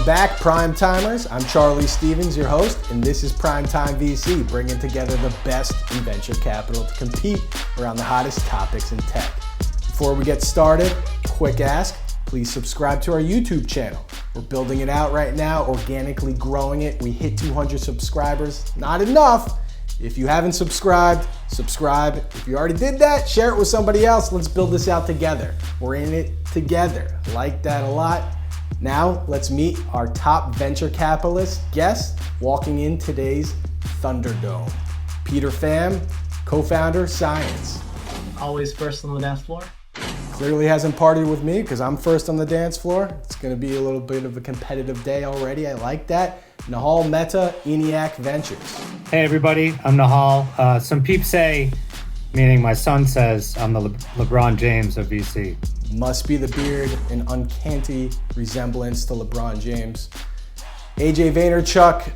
back, Primetimers. I'm Charlie Stevens, your host, and this is Primetime VC, bringing together the best in venture capital to compete around the hottest topics in tech. Before we get started, quick ask, please subscribe to our YouTube channel. We're building it out right now, organically growing it. We hit 200 subscribers, not enough. If you haven't subscribed, subscribe. If you already did that, share it with somebody else. Let's build this out together. We're in it together. Like that a lot. Now, let's meet our top venture capitalist guest walking in today's Thunderdome. Peter Pham, co-founder, Science. Always first on the dance floor. Clearly hasn't partied with me because I'm first on the dance floor. It's going to be a little bit of a competitive day already. I like that. Nihal, Mehta, ENIAC Ventures. Hey everybody, I'm Nihal. Some peeps say, meaning my son says, I'm the LeBron James of VC. Must be the beard, an uncanny resemblance to LeBron James. AJ Vaynerchuck,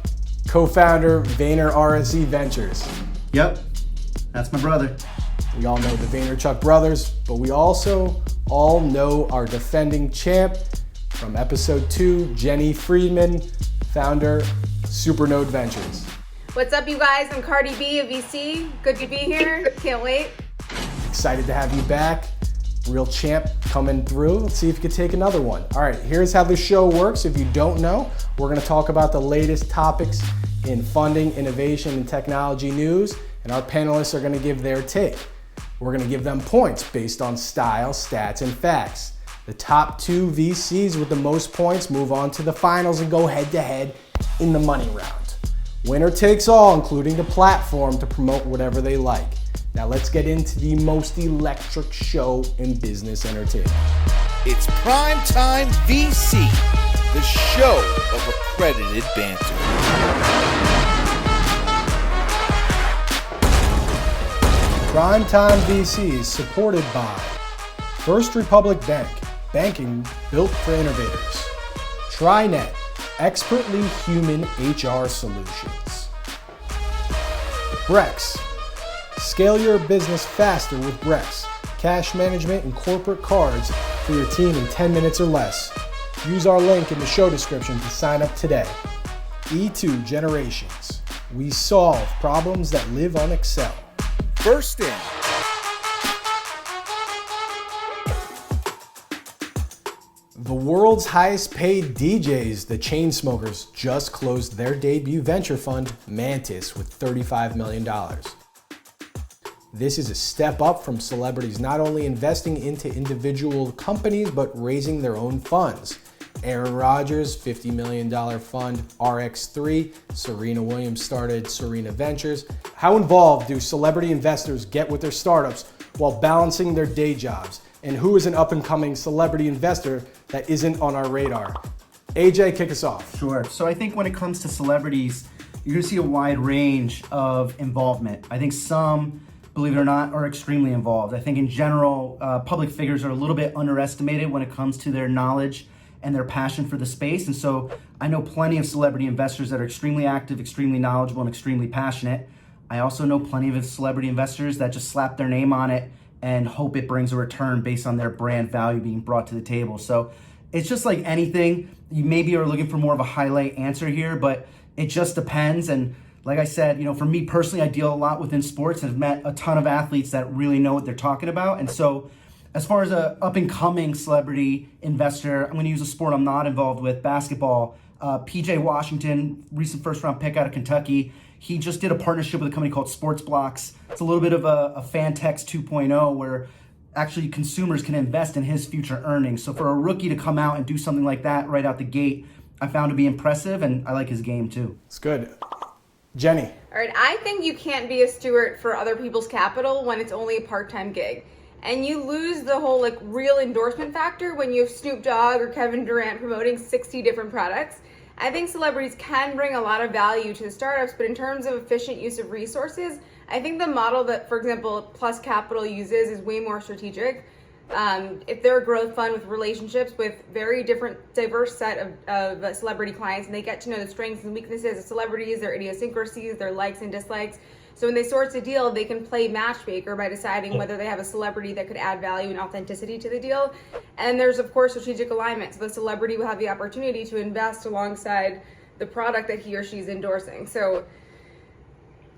co-founder, Vayner RSE Ventures. Yep, that's my brother. We all know the Vaynerchuck brothers, but we also all know our defending champ from episode 2, Jenny Friedman, founder, Supernode Ventures. What's up, you guys? I'm Cardi B of VC. Good to be here. Can't wait. Excited to have you back. Real champ coming through. Let's see if you can take another one. All right, here's how the show works. If you don't know, we're going to talk about the latest topics in funding, innovation, and technology news, and our panelists are going to give their take. We're going to give them points based on style, stats, and facts. The top 2 VCs with the most points move on to the finals and go head-to-head in the money round. Winner takes all, including the platform to promote whatever they like. Now let's get into the most electric show in business entertainment. It's Primetime VC, the show of accredited banter. Primetime VC is supported by First Republic Bank, banking built for innovators. TriNet, expertly human HR solutions. Brex, scale your business faster with Brex. Cash management and corporate cards for your team in 10 minutes or less. Use our link in the show description to sign up today. E2 Generations. We solve problems that live on Excel. First in. The world's highest paid DJs, the Chainsmokers, just closed their debut venture fund, Mantis, with $35 million. This is a step up from celebrities not only investing into individual companies, but raising their own funds. Aaron Rodgers, $50 million fund, RX3, Serena Williams started Serena Ventures. How involved do celebrity investors get with their startups while balancing their day jobs? And who is an up-and-coming celebrity investor that isn't on our radar? AJ, kick us off. Sure. So I think when it comes to celebrities, you're going to see a wide range of involvement. I think some, believe it or not, are extremely involved. I think in general, public figures are a little bit underestimated when it comes to their knowledge and their passion for the space. And so I know plenty of celebrity investors that are extremely active, extremely knowledgeable, and extremely passionate. I also know plenty of celebrity investors that just slap their name on it and hope it brings a return based on their brand value being brought to the table. So it's just like anything. You maybe are looking for more of a highlight answer here, but it just depends. And like I said, for me personally, I deal a lot within sports and have met a ton of athletes that really know what they're talking about. And so as far as a up-and-coming celebrity investor, I'm going to use a sport I'm not involved with, basketball. PJ Washington, recent first-round pick out of Kentucky. He just did a partnership with a company called Sports Blocks. It's a little bit of a Fantex 2.0 where actually consumers can invest in his future earnings. So for a rookie to come out and do something like that right out the gate, I found to be impressive, and I like his game too. It's good. Jenny. All right, I think you can't be a steward for other people's capital when it's only a part-time gig. And you lose the whole real endorsement factor when you have Snoop Dogg or Kevin Durant promoting 60 different products. I think celebrities can bring a lot of value to the startups, but in terms of efficient use of resources, I think the model that, for example, Plus Capital uses is way more strategic. If they're a growth fund with relationships with very different, diverse set of celebrity clients, and they get to know the strengths and weaknesses of celebrities, their idiosyncrasies, their likes and dislikes. So when they source a deal, they can play matchmaker by deciding whether they have a celebrity that could add value and authenticity to the deal. And there's, of course, strategic alignment. So the celebrity will have the opportunity to invest alongside the product that he or she's endorsing. So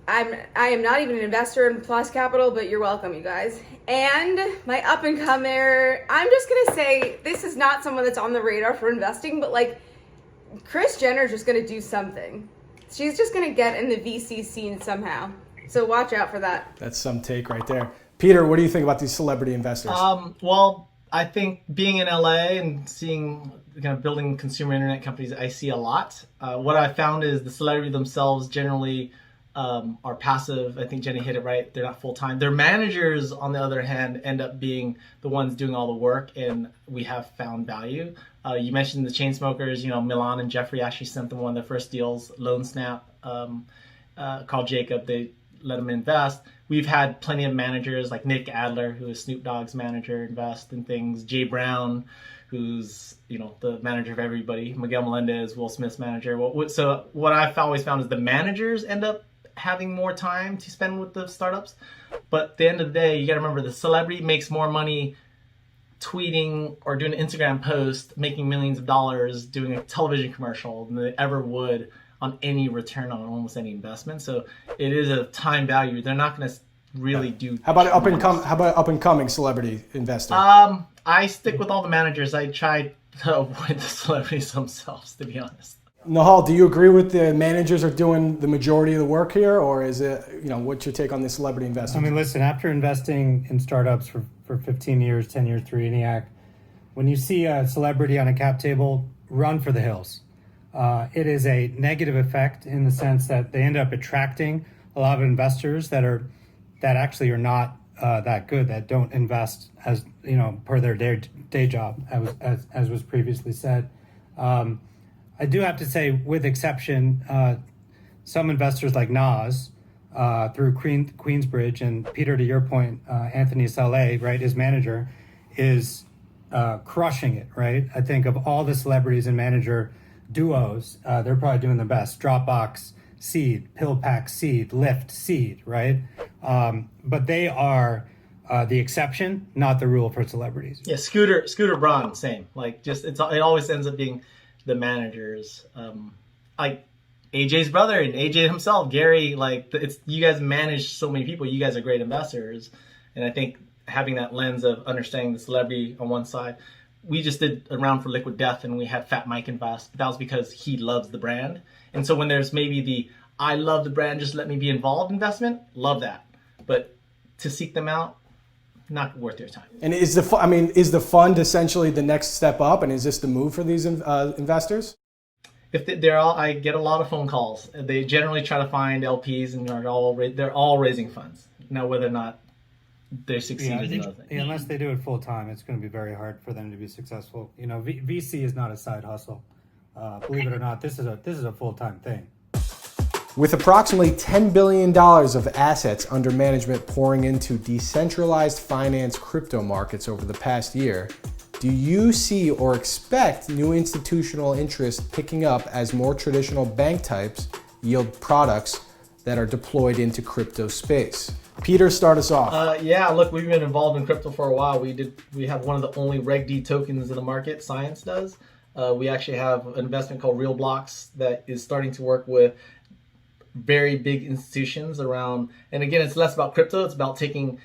I am not even an investor in Plus Capital, but you're welcome, you guys. And my up-and-comer, I'm just going to say this is not someone that's on the radar for investing, but like Kris Jenner's just going to do something. She's just going to get in the VC scene somehow. So watch out for that. That's some take right there. Peter, what do you think about these celebrity investors? Well, I think being in LA and seeing kind of building consumer internet companies, I see a lot. What I found is the celebrity themselves generally are passive. I think Jenny hit it right. They're not full-time. Their managers, on the other hand, end up being the ones doing all the work, and we have found value. You mentioned the Chainsmokers. Milan and Jeffrey actually sent them one of their first deals, Loan Snap, called Jacob. They let them invest. We've had plenty of managers like Nick Adler, who is Snoop Dogg's manager, invest in things. Jay Brown, who's the manager of everybody. Miguel Melendez, Will Smith's manager. So what I've always found is the managers end up having more time to spend with the startups. But at the end of the day, you got to remember the celebrity makes more money tweeting or doing an Instagram post, making millions of dollars doing a television commercial than they ever would on any return on almost any investment. So it is a time value. They're not going to really do. How about up and coming celebrity investor? I stick with all the managers. I try to avoid the celebrities themselves, to be honest. Nihal, do you agree with the managers are doing the majority of the work here, or is it, what's your take on the celebrity investors? I mean, listen, after investing in startups for 15 years, 10 years through ENIAC, when you see a celebrity on a cap table, run for the hills. It is a negative effect in the sense that they end up attracting a lot of investors that actually are not that good, that don't invest as per their day job, as was previously said. I do have to say, with exception, some investors like Nas through Queensbridge, and Peter, to your point, Anthony Saleh, right, his manager, is crushing it, right? I think of all the celebrities and manager duos, they're probably doing the best. Dropbox, Seed, PillPack, Seed, Lyft, Seed, right? But they are the exception, not the rule for celebrities. Yeah, Scooter Braun, same. Like, it always ends up being the managers, like AJ's brother and AJ himself, Gary. Like, you guys manage so many people. You guys are great investors, and I think having that lens of understanding the celebrity on one side. We just did a round for Liquid Death, and we had Fat Mike invest. But that was because he loves the brand, and so when there's maybe the I love the brand, just let me be involved investment, love that. But to seek them out, not worth your time. And is the fund essentially the next step up? And is this the move for these investors? If I get a lot of phone calls. They generally try to find LPs, and they're all raising funds. Now, whether or not they succeed is another thing. Yeah, unless they do it full time, it's going to be very hard for them to be successful. VC is not a side hustle. Believe it or not, this is a full time thing. With approximately $10 billion of assets under management pouring into decentralized finance crypto markets over the past year, do you see or expect new institutional interest picking up as more traditional bank types yield products that are deployed into crypto space? Peter, start us off. Yeah, look, we've been involved in crypto for a while. We have one of the only Reg D tokens in the market. Science does. We actually have an investment called Real Blocks that is starting to work with very big institutions around, and again, it's less about crypto, it's about taking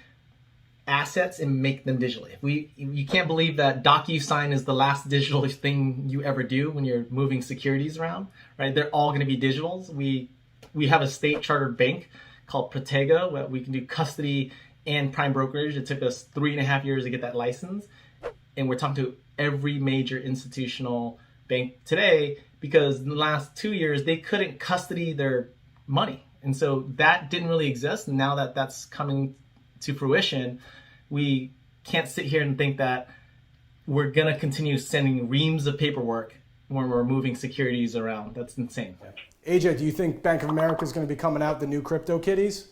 assets and make them digitally. You can't believe that DocuSign is the last digital thing you ever do when you're moving securities around, right? They're all going to be digitals. We have a state chartered bank called Protego where we can do custody and prime brokerage. It took us 3.5 years to get that license, and we're talking to every major institutional bank today because in the last 2 years they couldn't custody their money. And so that didn't really exist. And now that that's coming to fruition, we can't sit here and think that we're going to continue sending reams of paperwork when we're moving securities around. That's insane. AJ, do you think Bank of America is going to be coming out the new crypto kitties?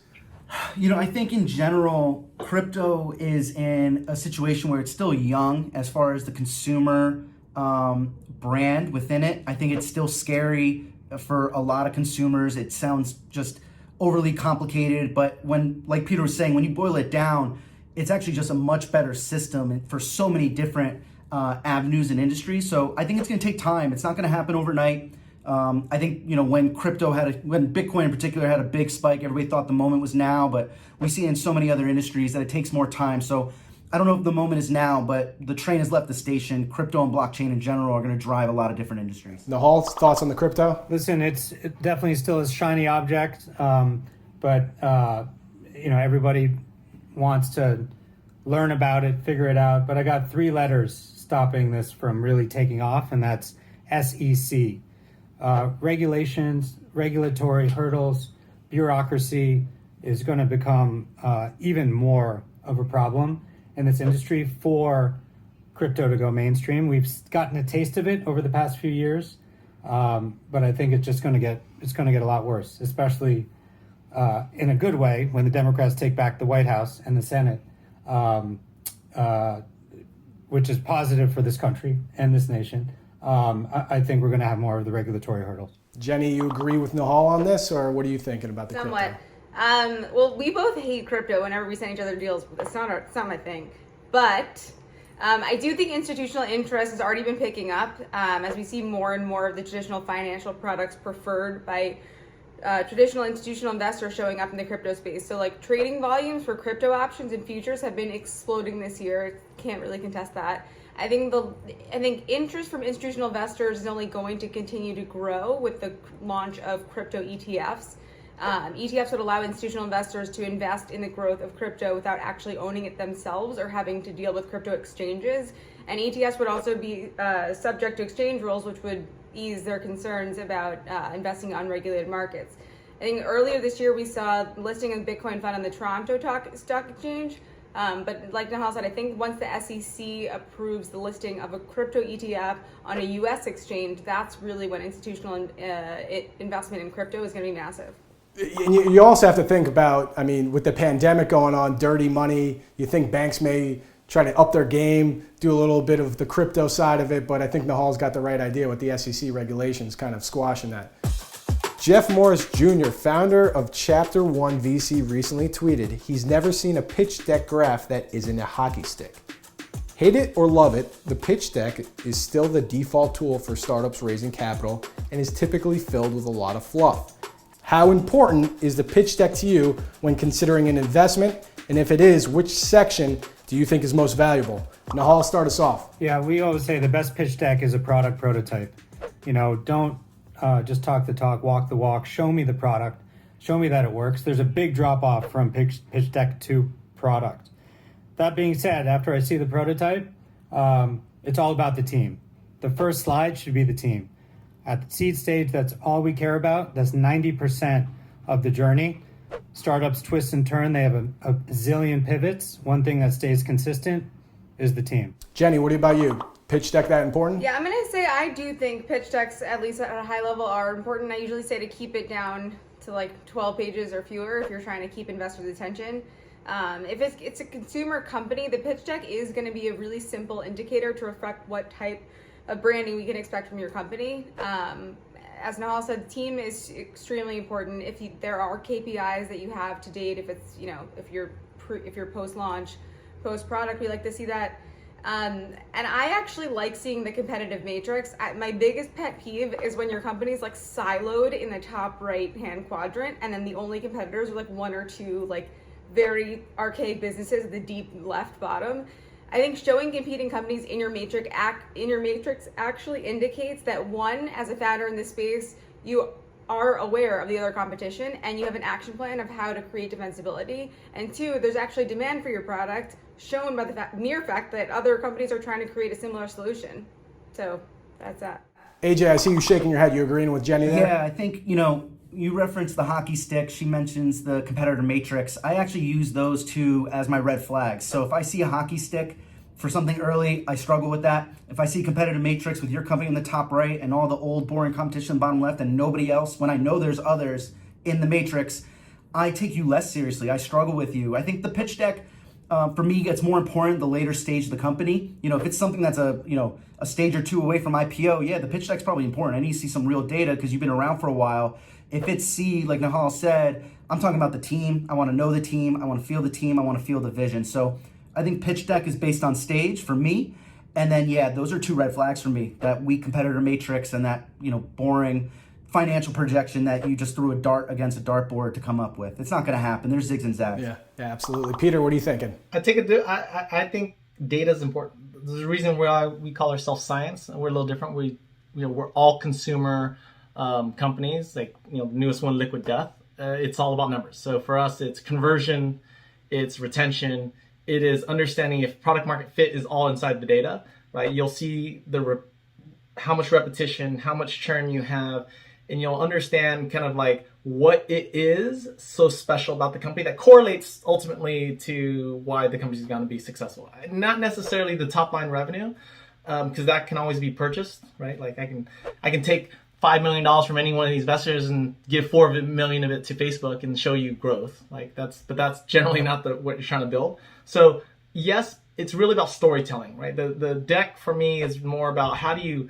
I think in general, crypto is in a situation where it's still young as far as the consumer brand within it. I think it's still scary for a lot of consumers. It sounds just overly complicated, but when, like Peter was saying, when you boil it down, it's actually just a much better system for so many different avenues and industries. So I think it's going to take time. It's not going to happen overnight. I think, when when Bitcoin in particular had a big spike, everybody thought the moment was now, but we see in so many other industries that it takes more time. So I don't know if the moment is now, but the train has left the station. Crypto and blockchain in general are going to drive a lot of different industries. Nihal, thoughts on the crypto? Listen, it definitely still a shiny object, but everybody wants to learn about it, figure it out. But I got 3 letters stopping this from really taking off, and that's SEC. Regulations, regulatory hurdles, bureaucracy is going to become even more of a problem in this industry for crypto to go mainstream. We've gotten a taste of it over the past few years, but I think it's just going to get a lot worse, especially in a good way when the Democrats take back the White House and the Senate, which is positive for this country and this nation. I think we're going to have more of the regulatory hurdles. Jenny, you agree with Nihal on this, or what are you thinking about the Somewhat. crypto? Well, we both hate crypto whenever we send each other deals. It's not my thing. But I do think institutional interest has already been picking up as we see more and more of the traditional financial products preferred by traditional institutional investors showing up in the crypto space. So like trading volumes for crypto options and futures have been exploding this year. Can't really contest that. I think interest from institutional investors is only going to continue to grow with the launch of crypto ETFs. ETFs would allow institutional investors to invest in the growth of crypto without actually owning it themselves or having to deal with crypto exchanges. And ETFs would also be subject to exchange rules, which would ease their concerns about investing in unregulated markets. I think earlier this year we saw listing of Bitcoin fund on the Toronto Stock Exchange. But like Nihal said, I think once the SEC approves the listing of a crypto ETF on a U.S. exchange, that's really when institutional investment in crypto is going to be massive. And you also have to think about, with the pandemic going on, dirty money, you think banks may try to up their game, do a little bit of the crypto side of it, but I think Nihal's got the right idea with the SEC regulations kind of squashing that. Jeff Morris Jr., founder of Chapter 1 VC, recently tweeted he's never seen a pitch deck graph that isn't a hockey stick. Hate it or love it, the pitch deck is still the default tool for startups raising capital and is typically filled with a lot of fluff. How important is the pitch deck to you when considering an investment? And if it is, which section do you think is most valuable? Nihal, start us off. Yeah, we always say the best pitch deck is a product prototype. Don't just talk the talk, walk the walk, show me the product, show me that it works. There's a big drop off from pitch deck to product. That being said, after I see the prototype, it's all about the team. The first slide should be the team. At the seed stage, that's all we care about. That's 90% of the journey. Startups twist and turn. They have a zillion pivots. One thing that stays consistent is the team. Jenny, what about you? Pitch deck that important? Yeah, I'm going to say I do think pitch decks, at least at a high level, are important. I usually say to keep it down to like 12 pages or fewer if you're trying to keep investors' attention. If it's a consumer company, the pitch deck is going to be a really simple indicator to reflect what type of branding we can expect from your company. As Nihal said, the team is extremely important. If there are KPIs that you have to date, if it's if you're post-launch, post-product, we like to see that. And I actually like seeing the competitive matrix. My biggest pet peeve is when your company's like siloed in the top right-hand quadrant, and then the only competitors are like one or two like very archaic businesses at the deep left bottom. I think showing competing companies in your matrix actually indicates that one, as a founder in this space, you are aware of the other competition and you have an action plan of how to create defensibility. And two, there's actually demand for your product shown by the mere fact that other companies are trying to create a similar solution. So that's that. AJ, I see you shaking your head. You agreeing with Jenny there? Yeah, I think, you referenced the hockey stick. She mentions the competitor matrix. I actually use those two as my red flags. So if I see a hockey stick for something early, I struggle with that. If I see competitive matrix with your company in the top right and all the old boring competition in the bottom left and nobody else, when I know there's others in the matrix, I take you less seriously. I struggle with you. I think the pitch deck, for me, gets more important the later stage of the company. If it's something that's a stage or two away from IPO, yeah, the pitch deck's probably important. I need to see some real data because you've been around for a while. If it's C, like Nihal said, I'm talking about the team. I want to know the team. I want to feel the team. I want to feel the vision. So I think pitch deck is based on stage for me. And then, yeah, those are two red flags for me, that weak competitor matrix and that, boring financial projection that you just threw a dart against a dartboard to come up with. It's not going to happen. There's zigs and zags. Yeah, absolutely. Peter, what are you thinking? I think data is important. There's a reason why we call ourselves science. We're a little different. We're all consumer companies. Like the newest one, Liquid Death. It's all about numbers. So for us, it's conversion, it's retention, it is understanding if product market fit is all inside the data. Right? You'll see how much repetition, how much churn you have, and you'll understand kind of like what it is so special about the company that correlates ultimately to why the company's going to be successful. Not necessarily the top line revenue, because that can always be purchased, right? Like I can take $5 million from any one of these investors and give $4 million of it to Facebook and show you growth. But that's generally not what you're trying to build. So yes, it's really about storytelling, right? The deck for me is more about how do you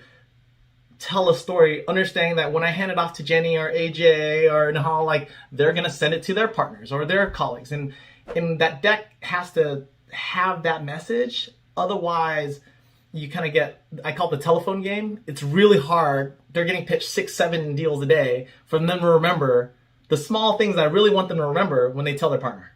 tell a story, understanding that when I hand it off to Jenny or AJ or Nihal, like they're going to send it to their partners or their colleagues. And that deck has to have that message. Otherwise, you kind of get, I call it the telephone game. It's really hard. They're getting pitched 6-7 deals a day for them to remember the small things that I really want them to remember when they tell their partner,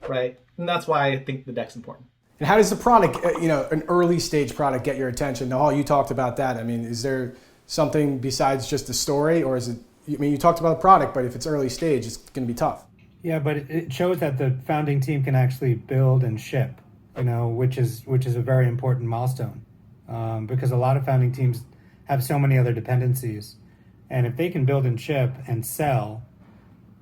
right? And that's why I think the deck's important. And how does the product, an early stage product get your attention? Nihal, you talked about that. I mean, is there something besides just the story, or is it, you talked about the product, but if it's early stage, it's going to be tough. Yeah, but it shows that the founding team can actually build and ship, which is a very important milestone, because a lot of founding teams have so many other dependencies. And if they can build and ship and sell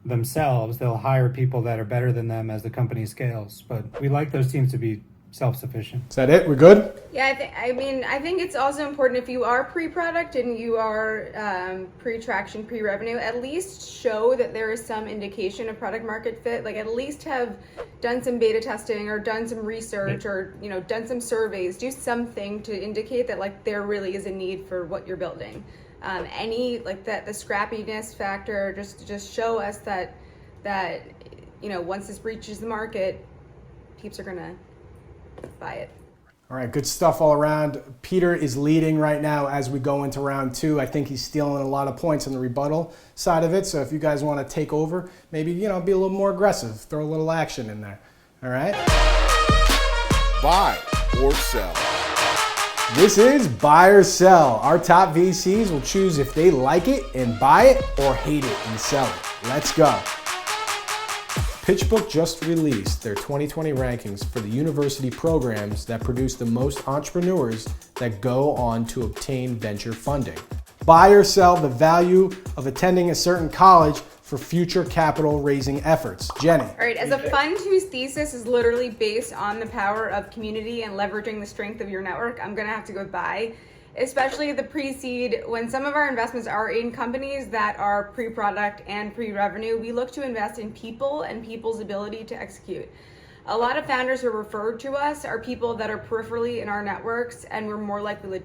themselves, they'll hire people that are better than them as the company scales. But we like those teams to be self-sufficient. Is that it? We're good? Yeah, I think it's also important if you are pre-product and you are pre-traction, pre-revenue, at least show that there is some indication of product market fit. Like at least have done some beta testing or done some research or done some surveys. Do something to indicate that like there really is a need for what you're building. Any like that the scrappiness factor, just show us that once this reaches the market, peeps are gonna buy it. All right, good stuff all around. Peter is leading right now as we go into round 2. I think he's stealing a lot of points on the rebuttal side of it. So if you guys want to take over, maybe, be a little more aggressive, throw a little action in there. All right? Buy or sell. This is buy or sell. Our top VCs will choose if they like it and buy it or hate it and sell it. Let's go. Pitchbook just released their 2020 rankings for the university programs that produce the most entrepreneurs that go on to obtain venture funding. Buy or sell the value of attending a certain college for future capital raising efforts. Jenny. All right, as a fund whose thesis is literally based on the power of community and leveraging the strength of your network, I'm gonna have to go buy. Especially the pre-seed, when some of our investments are in companies that are pre-product and pre-revenue, we look to invest in people and people's ability to execute. A lot of founders who are referred to us are people that are peripherally in our networks and we're more likely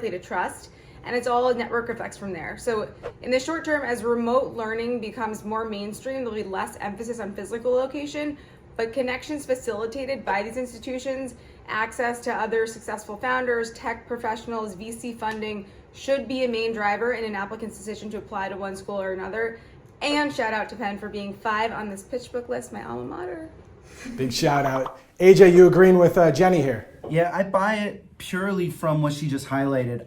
to trust. And it's all network effects from there. So in the short term, as remote learning becomes more mainstream, there'll be less emphasis on physical location, but connections facilitated by these institutions, access to other successful founders, tech professionals, VC funding should be a main driver in an applicant's decision to apply to one school or another. And shout out to Penn for being 5 on this Pitchbook list, my alma mater. Big shout out. AJ, you agreeing with Jenny here? Yeah, I buy it purely from what she just highlighted.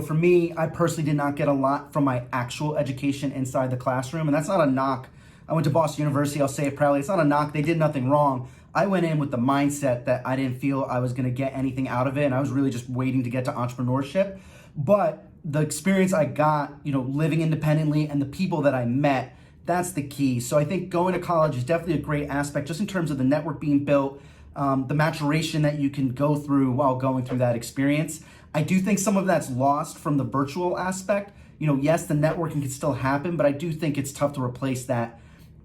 For me, I personally did not get a lot from my actual education inside the classroom, and that's not a knock. I went to Boston University, I'll say it proudly. It's not a knock, they did nothing wrong. I went in with the mindset that I didn't feel I was gonna get anything out of it, and I was really just waiting to get to entrepreneurship. But the experience I got, living independently and the people that I met, that's the key. So I think going to college is definitely a great aspect, just in terms of the network being built, the maturation that you can go through while going through that experience. I do think some of that's lost from the virtual aspect. Yes, the networking can still happen, but I do think it's tough to replace that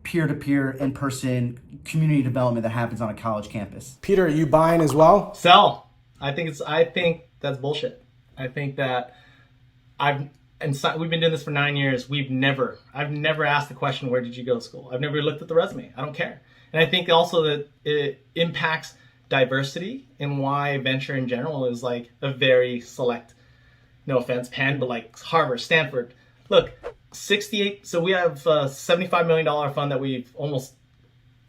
peer-to-peer, in-person community development that happens on a college campus. Peter, are you buying as well? Sell. I think that's bullshit. I think that and so, we've been doing this for 9 years. I've never asked the question, where did you go to school? I've never looked at the resume. I don't care. And I think also that it impacts diversity and why venture in general is like a very select, no offense, Penn, but like Harvard, Stanford. Look, 68, so we have a $75 million fund that we've almost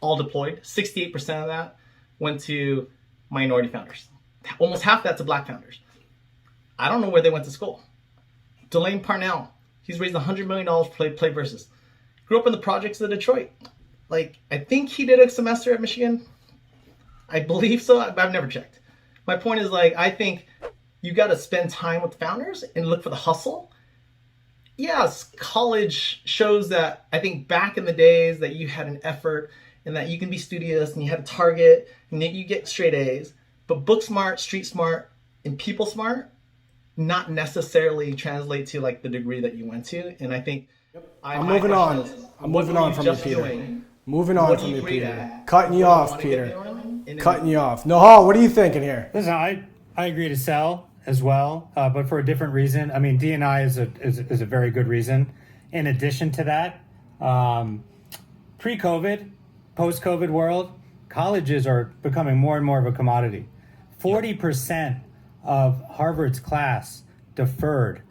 all deployed. 68% of that went to minority founders. Almost half that to black founders. I don't know where they went to school. Delane Parnell, he's raised $100 million to play Versus. Grew up in the projects of Detroit. Like, I think he did a semester at Michigan. I believe so. I've never checked. My point is, like, I think you got to spend time with founders and look for the hustle. Yes, college shows that, I think back in the days that you had an effort and that you can be studious and you had a target and that you get straight A's. But book smart, street smart, and people smart not necessarily translate to like the degree that you went to. And I think I'm moving on. I'm moving on from you, Peter. Moving on from you, Peter. Cutting you off, Peter. Cutting you off. Nihal, what are you thinking here? Listen, I agree to sell as well, but for a different reason. I mean, D&I is a very good reason. In addition to that, pre-COVID, post-COVID world, colleges are becoming more and more of a commodity. 40% of Harvard's class deferred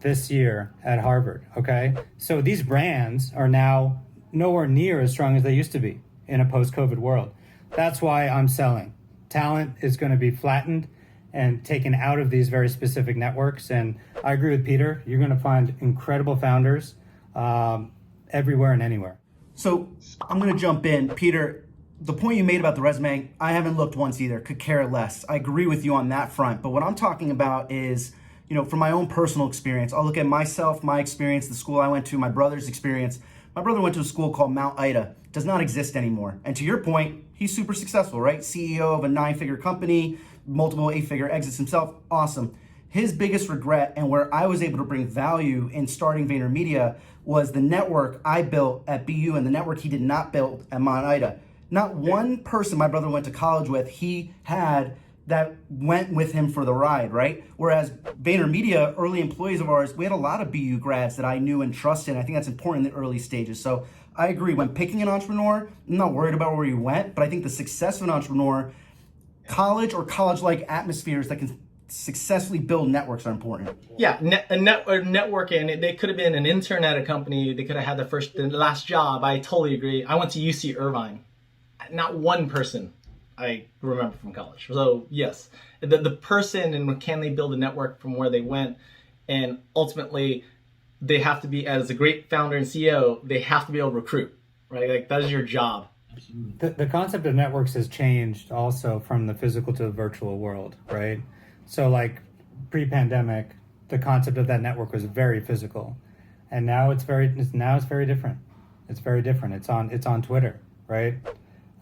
this year at Harvard, okay? So these brands are now nowhere near as strong as they used to be in a post-COVID world. That's why I'm selling. Talent is going to be flattened and taken out of these very specific networks. And I agree with Peter. You're going to find incredible founders everywhere and anywhere. So I'm going to jump in. Peter, the point you made about the resume, I haven't looked once either, could care less. I agree with you on that front. But what I'm talking about is, from my own personal experience, I'll look at myself, my experience, the school I went to, my brother's experience. My brother went to a school called Mount Ida. Does not exist anymore. And to your point, he's super successful, right? CEO of a 9-figure company, multiple 8-figure exits himself. Awesome. His biggest regret, and where I was able to bring value in starting VaynerMedia, was the network I built at BU and the network he did not build at Mount Ida. Not one person my brother went to college with, he had that went with him for the ride, right? Whereas VaynerMedia, early employees of ours, we had a lot of BU grads that I knew and trusted. I think that's important in the early stages. So I agree. When picking an entrepreneur, I'm not worried about where you went, but I think the success of an entrepreneur, college or college-like atmospheres that can successfully build networks are important. Yeah, networking. They could have been an intern at a company. They could have had the last job. I totally agree. I went to UC Irvine. Not one person I remember from college. So yes, the person and can they build a network from where they went, and ultimately they have to be, as a great founder and CEO, they have to be able to recruit, right? Like that is your job. The concept of networks has changed also from the physical to the virtual world, right? So like pre-pandemic, the concept of that network was very physical, and now it's very different. It's very different. It's on Twitter, right?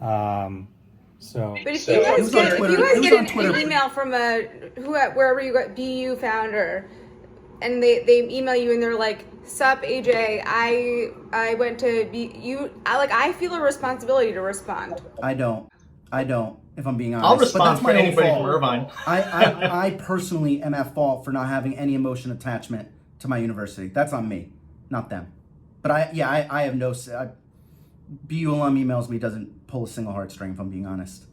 But if you guys get an email from wherever you got BU founder, and they email you and they're like, "Sup, AJ, I went to BU," I feel a responsibility to respond. I don't. If I'm being honest, I'll respond for anybody from Irvine. I personally am at fault for not having any emotion attachment to my university. That's on me, not them. But I have no. BU alum emails me, doesn't pull a single heartstring, if I'm being honest.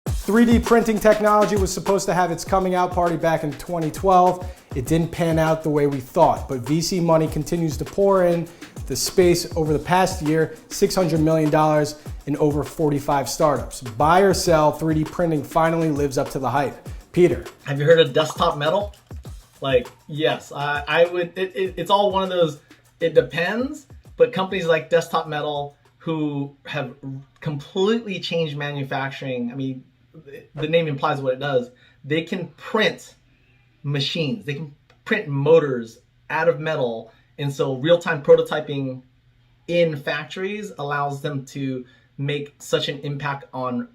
3D printing technology was supposed to have its coming out party back in 2012. It didn't pan out the way we thought, but VC money continues to pour in the space over the past year, $600 million in over 45 startups. Buy or sell, 3D printing finally lives up to the hype. Peter. Have you heard of desktop metal? Like, yes, I would, it's all one of those, it depends, but companies like Desktop Metal, who have completely changed manufacturing. I mean, the name implies what it does. They can print machines. They can print motors out of metal. And so real-time prototyping in factories allows them to make such an impact on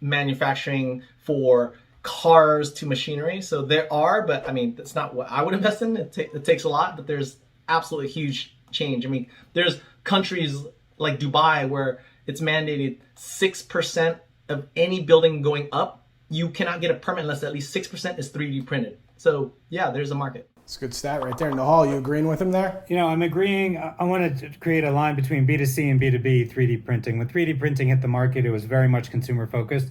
manufacturing for cars to machinery. So there are, but I mean, that's not what I would invest in. It takes a lot, but there's absolutely huge change. I mean, there's countries like Dubai where it's mandated 6% of any building going up you cannot get a permit unless at least 6% is 3D printed. So yeah, there's a market. It's a good stat right there. Nihal, you agreeing with him there? I'm agreeing. I want to create a line between B2C and B2B 3D printing. When 3D printing hit the market, it was very much consumer focused.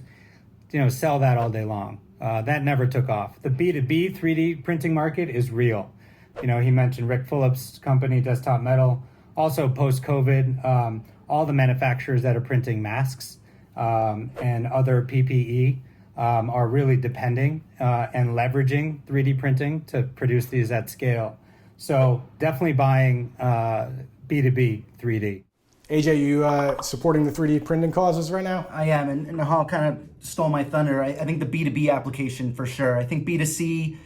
Sell that all day long. That never took off. The B2B 3D printing market is real. He mentioned Rick Phillips' company, Desktop Metal. Also, post-COVID, all the manufacturers that are printing masks and other PPE are really depending and leveraging 3D printing to produce these at scale. So definitely buying B2B 3D. AJ, you supporting the 3D printing causes right now? I am, and Nihal kind of stole my thunder. I think the B2B application for sure. I think B2C,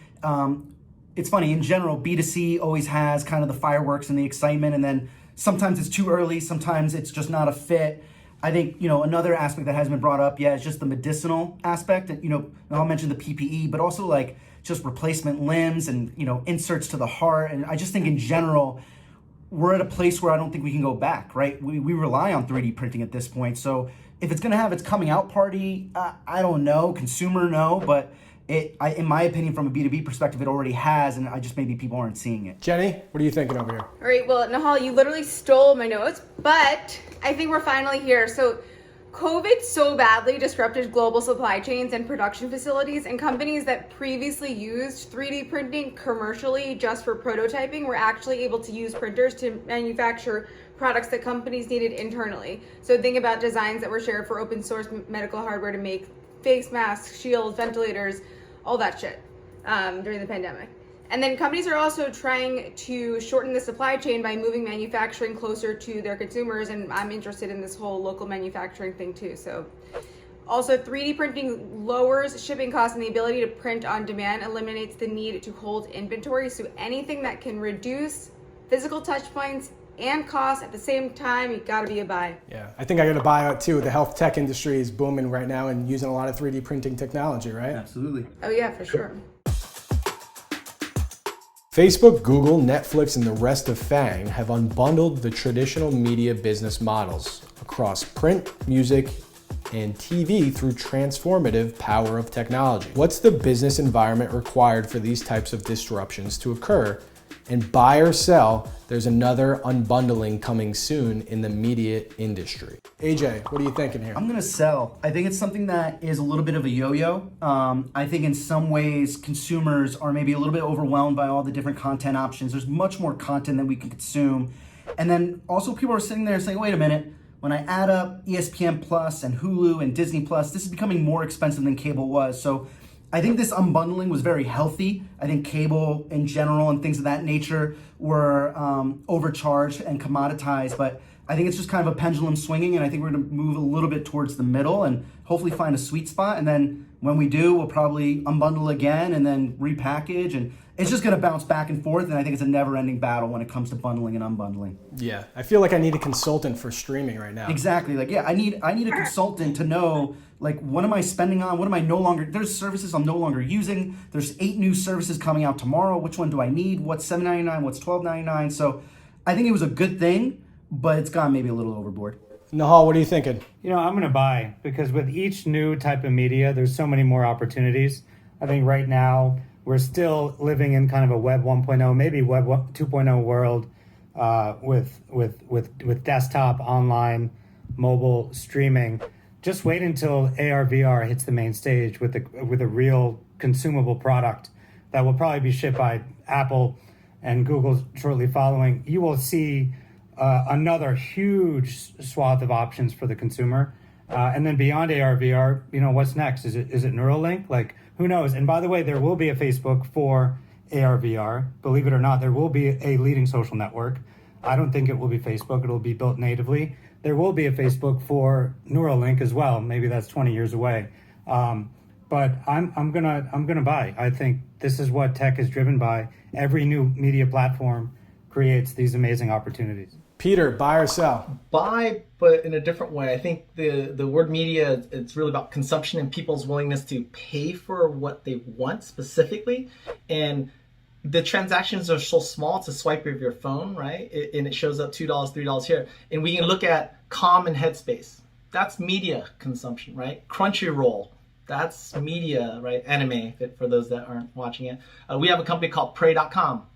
it's funny, in general, B2C always has kind of the fireworks and the excitement, and then sometimes it's too early, sometimes it's just not a fit. I think, another aspect that hasn't been brought up yet is just the medicinal aspect. And, Nihal mentioned the PPE, but also like just replacement limbs and, inserts to the heart. And I just think in general, we're at a place where I don't think we can go back, right? We rely on 3D printing at this point. So if it's going to have its coming out party, I don't know, consumer no, but in my opinion, from a B2B perspective, it already has, and maybe people aren't seeing it. Jenny, what are you thinking over here? All right, well, Nihal, you literally stole my notes, but I think we're finally here. So COVID so badly disrupted global supply chains and production facilities, and companies that previously used 3D printing commercially just for prototyping were actually able to use printers to manufacture products that companies needed internally. So think about designs that were shared for open source medical hardware to make face masks, shields, ventilators, all that shit during the pandemic. And then companies are also trying to shorten the supply chain by moving manufacturing closer to their consumers, and I'm interested in this whole local manufacturing thing too. So also 3D printing lowers shipping costs, and the ability to print on demand eliminates the need to hold inventory. So anything that can reduce physical touch points and cost at the same time, you gotta be a buy. Yeah, I think I got a buy out too. The health tech industry is booming right now and using a lot of 3D printing technology, right? Absolutely. Oh yeah, for sure. Facebook, Google, Netflix, and the rest of Pham have unbundled the traditional media business models across print, music, and TV through transformative power of technology. What's the business environment required for these types of disruptions to occur? And buy or sell, there's another unbundling coming soon in the media industry. AJ, what are you thinking here? I'm going to sell. I think it's something that is a little bit of a yo-yo. I think in some ways consumers are maybe a little bit overwhelmed by all the different content options. There's much more content than we can consume. And then also people are sitting there saying, wait a minute, when I add up ESPN Plus and Hulu and Disney Plus, this is becoming more expensive than cable was. So I think this unbundling was very healthy. I think cable in general and things of that nature were overcharged and commoditized, but I think it's just kind of a pendulum swinging, and I think we're going to move a little bit towards the middle and hopefully find a sweet spot. And then when we do, we'll probably unbundle again and then repackage, and it's just going to bounce back and forth. And I think it's a never-ending battle when it comes to bundling and unbundling. Yeah, I feel like I need a consultant for streaming right now. Exactly. Like, yeah, I need a consultant to know, like, what am I spending on? What am I no longer? There's services I'm no longer using. There's 8 new services coming out tomorrow. Which one do I need? What's $7.99? What's $12.99? So I think it was a good thing, but it's gone maybe a little overboard. Nihal, what are you thinking? I'm going to buy, because with each new type of media, there's so many more opportunities. I think right now we're still living in kind of a Web 1.0, maybe Web 2.0 world with desktop, online, mobile streaming. Just wait until AR/VR hits the main stage with a real consumable product that will probably be shipped by Apple and Google shortly following. You will see another huge swath of options for the consumer. And then beyond AR/VR, what's next? Is it Neuralink? Like, who knows? And by the way, there will be a Facebook for AR/VR. Believe it or not, there will be a leading social network. I don't think it will be Facebook. It'll be built natively. There will be a Facebook for Neuralink as well. Maybe that's 20 years away. But I'm gonna buy. I think this is what tech is driven by. Every new media platform creates these amazing opportunities. Peter, buy or sell? Buy, but in a different way. I think the word media, it's really about consumption and people's willingness to pay for what they want specifically. And the transactions are so small, it's a swipe of your phone, right? And it shows up $2, $3 here. And we can look at Calm and Headspace. That's media consumption, right? Crunchyroll, That's media, right? Anime, for those that aren't watching it. We have a company called Pray.com.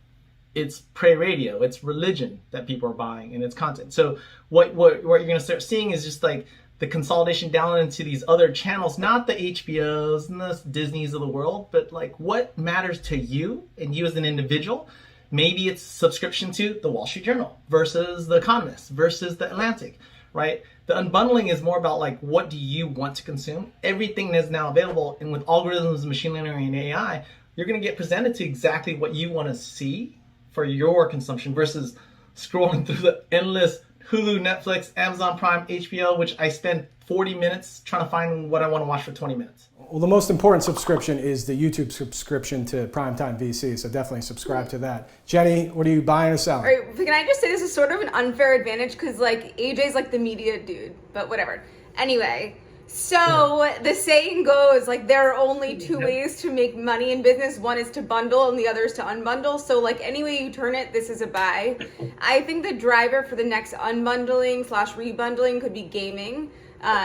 It's Pray Radio. It's religion that people are buying, and it's content. So what you're going to start seeing is just like the consolidation down into these other channels, not the HBOs and the Disneys of the world, but like what matters to you and you as an individual. Maybe it's subscription to the Wall Street Journal versus the Economist versus the Atlantic, right? The unbundling is more about like, what do you want to consume? Everything is now available. And with algorithms, machine learning, and AI, you're going to get presented to exactly what you want to see for your consumption versus scrolling through the endless Hulu, Netflix, Amazon Prime, HBO, which I spend 40 minutes trying to find what I want to watch for 20 minutes. Well, the most important subscription is the YouTube subscription to PrimeTime VC, so definitely subscribe to that. Jenny, what are you buying or selling? All right, can I just say this is sort of an unfair advantage because like AJ's like the media dude, but whatever. Anyway, so the saying goes like there are only two ways to make money in business. One is to bundle and the other is to unbundle. So like any way you turn it, this is a buy. I think the driver for the next unbundling / rebundling could be gaming.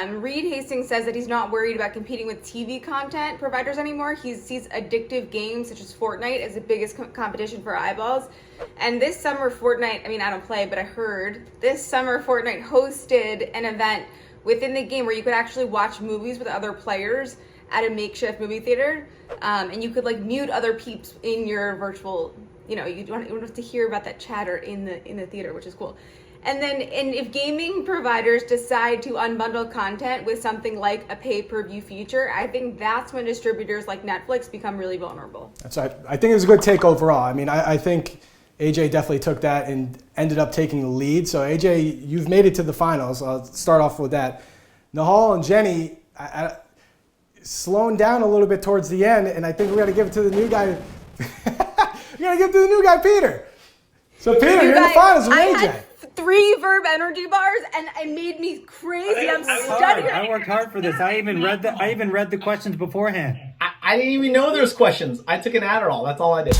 Reed Hastings says that he's not worried about competing with TV content providers anymore. He sees addictive games such as Fortnite as the biggest competition for eyeballs. And this summer Fortnite, I mean I don't play, but I heard this summer Fortnite hosted an event within the game where you could actually watch movies with other players at a makeshift movie theater, and you could like mute other peeps in your virtual, you don't have to hear about that chatter in the theater, which is cool. And if gaming providers decide to unbundle content with something like a pay-per-view feature, I think that's when distributors like Netflix become really vulnerable. That's right. I think it was a good take overall. I mean, I think AJ definitely took that and ended up taking the lead. So AJ, you've made it to the finals. I'll start off with that. Nihal and Jenny, slowing down a little bit towards the end, and I think we got to give it to the new guy. We got to give it to the new guy, Peter. So Peter, you're in the finals with AJ. Had 3 Verb energy bars, and it made me crazy. I'm studying. I worked hard for this. I even read the questions beforehand. I didn't even know there was questions. I took an Adderall. That's all I did.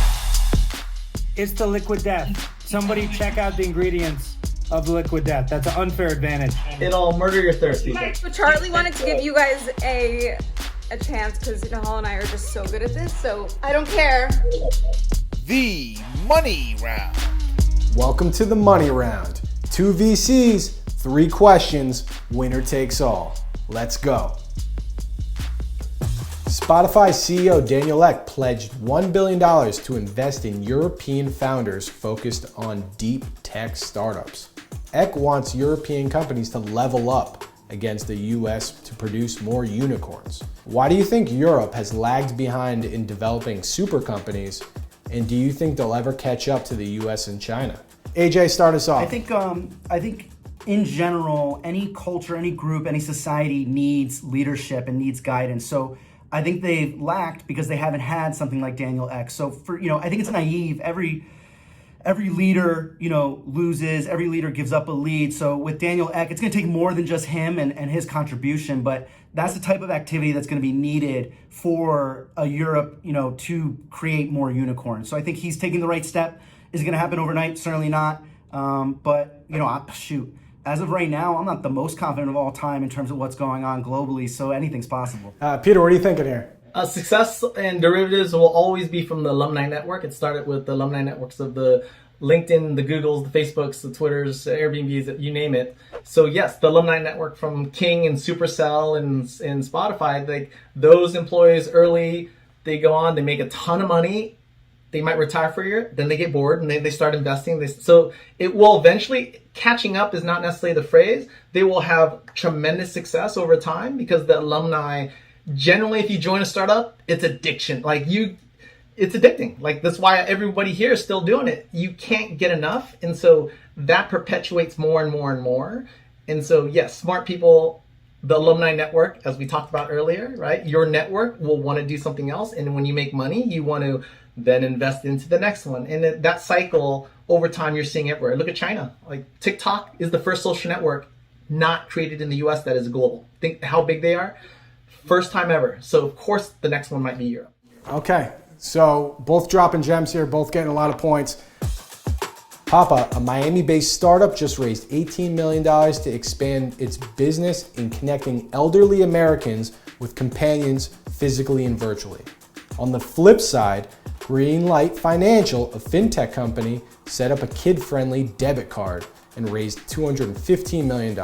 It's the liquid death. Somebody check out the ingredients of liquid death. That's an unfair advantage. It'll murder your thirst. So Charlie wanted to give you guys a chance because Nihal and I are just so good at this. So I don't care. The money round. Welcome to the money round. 2 VCs, 3 questions, winner takes all. Let's go. Spotify CEO Daniel Ek pledged $1 billion to invest in European founders focused on deep tech startups. Ek wants European companies to level up against the US to produce more unicorns. Why do you think Europe has lagged behind in developing super companies, and do you think they'll ever catch up to the US and China? AJ, start us off. I think in general, any culture, any group, any society needs leadership and needs guidance. So I think they've lacked because they haven't had something like Daniel Ek. So I think it's naive. Every leader, loses. Every leader gives up a lead. So with Daniel Ek, it's going to take more than just him and his contribution, but that's the type of activity that's going to be needed for a Europe, to create more unicorns. So I think he's taking the right step. Is it going to happen overnight? Certainly not. But as of right now, I'm not the most confident of all time in terms of what's going on globally. So anything's possible. Peter, what are you thinking here? Success and derivatives will always be from the alumni network. It started with the alumni networks of the LinkedIn, the Googles, the Facebooks, the Twitters, the Airbnbs, you name it. So yes, the alumni network from King and Supercell and Spotify, like those employees early, they go on, they make a ton of money. They might retire for a year, then they get bored and they start investing. So it will eventually, catching up is not necessarily the phrase. They will have tremendous success over time because the alumni, generally if you join a startup, it's addiction. It's addicting. That's why everybody here is still doing it. You can't get enough. And so that perpetuates more and more and more. And so yes, smart people, the alumni network, as we talked about earlier, right? Your network will want to do something else. And when you make money, you want to then invest into the next one. And that cycle over time you're seeing everywhere. Look at China. TikTok is the first social network not created in the US that is global. Think how big they are. First time ever. So of course the next one might be Europe. Okay, so both dropping gems here, both getting a lot of points. Papa, a Miami-based startup, just raised $18 million to expand its business in connecting elderly Americans with companions physically and virtually. On the flip side, Greenlight Financial, a fintech company, set up a kid-friendly debit card and raised $215 million.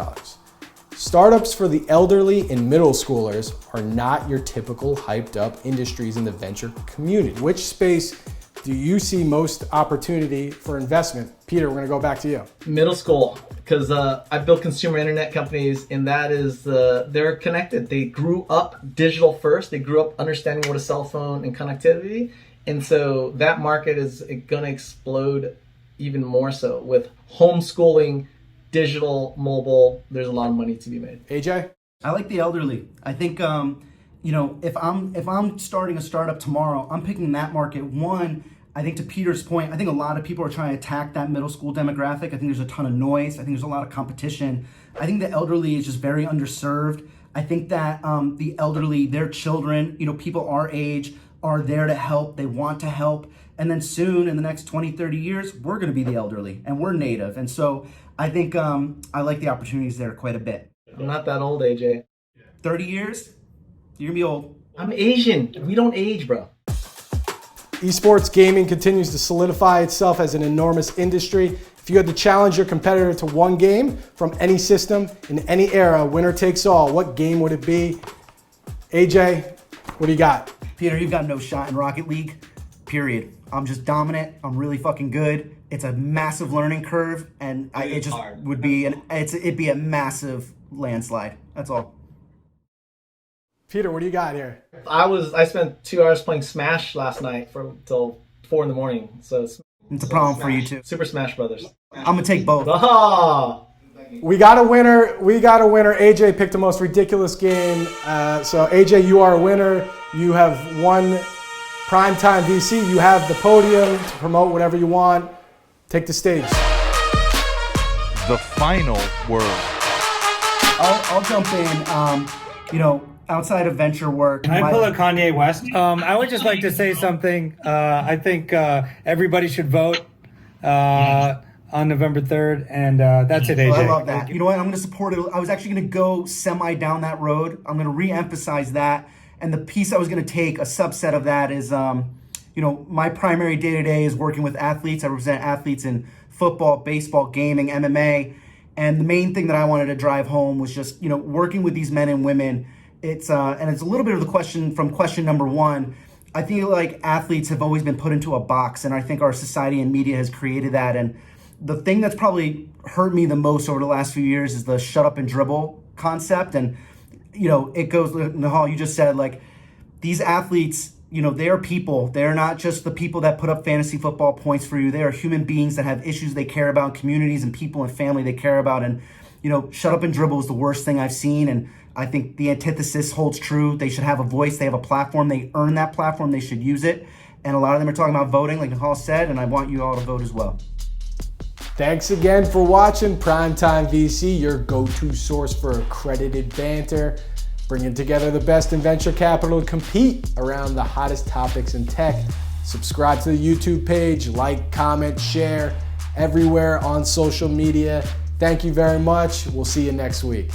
Startups for the elderly and middle schoolers are not your typical hyped up industries in the venture community. Which space do you see most opportunity for investment? Peter, we're gonna go back to you. Middle school, because I built consumer internet companies, and that is they're connected. They grew up digital first. They grew up understanding what a cell phone and connectivity, and so that market is going to explode even more so with homeschooling, digital, mobile. There's a lot of money to be made. AJ? I like the elderly. I think if I'm starting a startup tomorrow, I'm picking that market. One, I think to Peter's point, I think a lot of people are trying to attack that middle school demographic. I think there's a ton of noise. I think there's a lot of competition. I think the elderly is just very underserved. I think that the elderly, their children, people our age are there to help. They want to help. And then soon, in the next 20, 30 years, we're going to be the elderly, and we're native. And so I think I like the opportunities there quite a bit. I'm not that old, AJ. 30 years? You're going to be old. I'm Asian. We don't age, bro. Esports gaming continues to solidify itself as an enormous industry. If you had to challenge your competitor to one game from any system in any era, winner takes all, what game would it be? AJ, what do you got? Peter, you've got no shot in Rocket League, period. I'm just dominant. I'm really fucking good. It's a massive learning curve, and it just would be it'd be a massive landslide. That's all. Peter, what do you got here? I spent 2 hours playing Smash last night till 4 in the morning. So it's a problem for you too. Super Smash Brothers. I'm gonna take both. Ah! We got a winner. AJ picked the most ridiculous game. So AJ, you are a winner. You have won PrimeTime VC. You have the podium to promote whatever you want. Take the stage. The final word. I'll jump in. Outside of venture work. Can I pull a Kanye West? I would just like to say something. I think everybody should vote on November 3rd, and that's it, AJ. I love that. You know what? I'm going to support it. I was actually going to go semi down that road. I'm going to re-emphasize that. And the piece I was going to take, a subset of that is, my primary day-to-day is working with athletes. I represent athletes in football, baseball, gaming, MMA. And the main thing that I wanted to drive home was just, working with these men and women. It's a little bit of the question from question number one. I feel like athletes have always been put into a box, and I think our society and media has created that. And the thing that's probably hurt me the most over the last few years is the shut up and dribble concept. And, it goes, Nihal, you just said, these athletes, they are people. They're not just the people that put up fantasy football points for you. They are human beings that have issues they care about, communities and people and family they care about. And, shut up and dribble is the worst thing I've seen. And I think the antithesis holds true. They should have a voice. They have a platform. They earn that platform. They should use it. And a lot of them are talking about voting, like Nihal said, and I want you all to vote as well. Thanks again for watching PrimeTime VC, your go-to source for accredited banter, bringing together the best in venture capital to compete around the hottest topics in tech. Subscribe to the YouTube page, like, comment, share, everywhere on social media. Thank you very much. We'll see you next week.